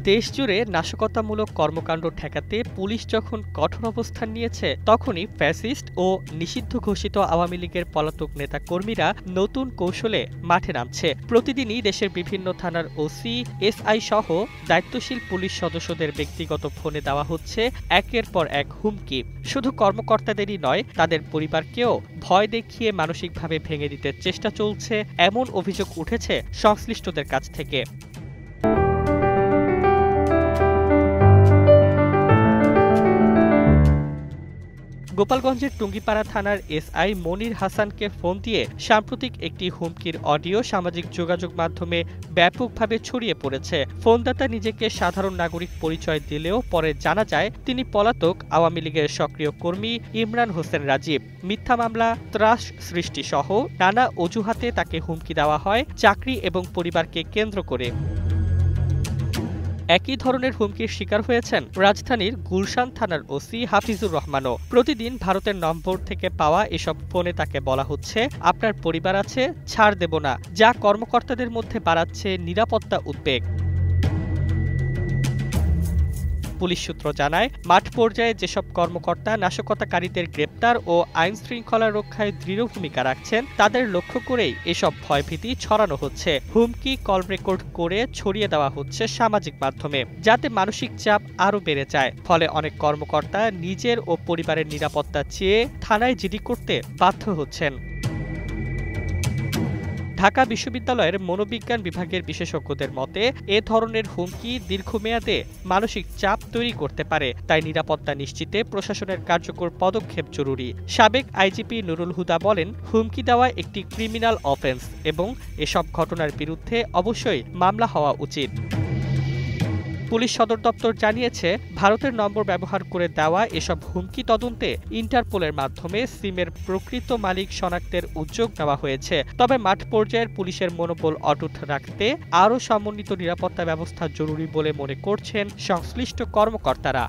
দেশজুড়ে নাশকতামূলক কর্মকাণ্ড ঠেকাতে পুলিশ যখন কঠোর অবস্থান নিয়েছে, তখনই ফ্যাসিস্ট ও নিষিদ্ধ ঘোষিত আওয়ামী লীগের পলাতক নেতাকর্মীরা নতুন কৌশলে মাঠে নামছে। প্রতিদিনই দেশের বিভিন্ন থানার ওসি, এসআই সহ দায়িত্বশীল পুলিশ সদস্যদের ব্যক্তিগত ফোনে দেওয়া হচ্ছে একের পর এক হুমকি। শুধু কর্মকর্তাদেরই নয়, তাদের পরিবারকেও ভয় দেখিয়ে মানসিকভাবে ভেঙে দিতে চেষ্টা চলছে, এমন অভিযোগ উঠেছে সংশ্লিষ্টদের কাছ থেকে। গোপালগঞ্জের টুঙ্গিপাড়া থানার এসআই মনির হাসানকে ফোন দিয়ে সাম্প্রতিক একটি হুমকির অডিও সামাজিক যোগাযোগ মাধ্যমে ব্যাপকভাবে ছড়িয়ে পড়েছে। ফোনদাতা নিজেকে সাধারণ নাগরিক পরিচয় দিলেও পরে জানা যায় তিনি পলাতক আওয়ামী লীগের সক্রিয় কর্মী ইমরান হোসেন রাজীব। মিথ্যা মামলা, ত্রাস সৃষ্টি সহ নানা অজুহাতে তাকে হুমকি দেওয়া হয় চাকরি এবং পরিবারকে কেন্দ্র করে। একই ধরনের হুমকির শিকার হয়েছেন রাজধানীর গুলশান থানার ওসি হাফিজুর রহমানও। প্রতিদিন ভারতের নম্বর থেকে পাওয়া এসব ফোনে তাকে বলা হচ্ছে, আপনার পরিবার আছে, ছাড় দেব না, যা কর্মকর্তাদের মধ্যে বাড়াচ্ছে নিরাপত্তা উদ্বেগ। পুলিশ সূত্র জানায়, মাঠ পর্যায়ে যেসব কর্মকর্তা নাশকতাকারীদের গ্রেপ্তার ও আইন শৃঙ্খলা রক্ষায় দৃঢ় ভূমিকা রাখছেন, তাদের লক্ষ্য করেই এসব ভয়ভীতি ছড়ানো হচ্ছে। হুমকি কল রেকর্ড করে ছড়িয়ে দেওয়া হচ্ছে সামাজিক মাধ্যমে, যাতে মানসিক চাপ আরও বেড়ে যায়। ফলে অনেক কর্মকর্তা নিজের ও পরিবারের নিরাপত্তা চেয়ে থানায় জিডি করতে বাধ্য হচ্ছেন। ঢাকা বিশ্ববিদ্যালয়ের মনোবিজ্ঞান বিভাগের বিশেষজ্ঞদের মতে, এ ধরনের হুমকি দীর্ঘমেয়াদে মানসিক চাপ তৈরি করতে পারে। তাই নিরাপত্তা নিশ্চিতে প্রশাসনের কার্যকর পদক্ষেপ জরুরি। সাবেক আইজিপি নুরুল হুদা বলেন, হুমকি দেওয়া একটি ক্রিমিনাল অফেন্স এবং এসব ঘটনার বিরুদ্ধে অবশ্যই মামলা হওয়া উচিত। পুলিশ সদর দপ্তর জানিয়েছে, ভারতের নম্বর ব্যবহার করে দেওয়া এসব হুমকি তদন্তে ইন্টারপোলের মাধ্যমে সিমের প্রকৃত মালিক শনাক্তের উদ্যোগ নেওয়া হয়েছে। তবে মাঠ পর্যায়ের পুলিশের মনোবল অটুট রাখতে আরও সমন্বিত নিরাপত্তা ব্যবস্থা জরুরি বলে মনে করছেন সংশ্লিষ্ট কর্মকর্তারা।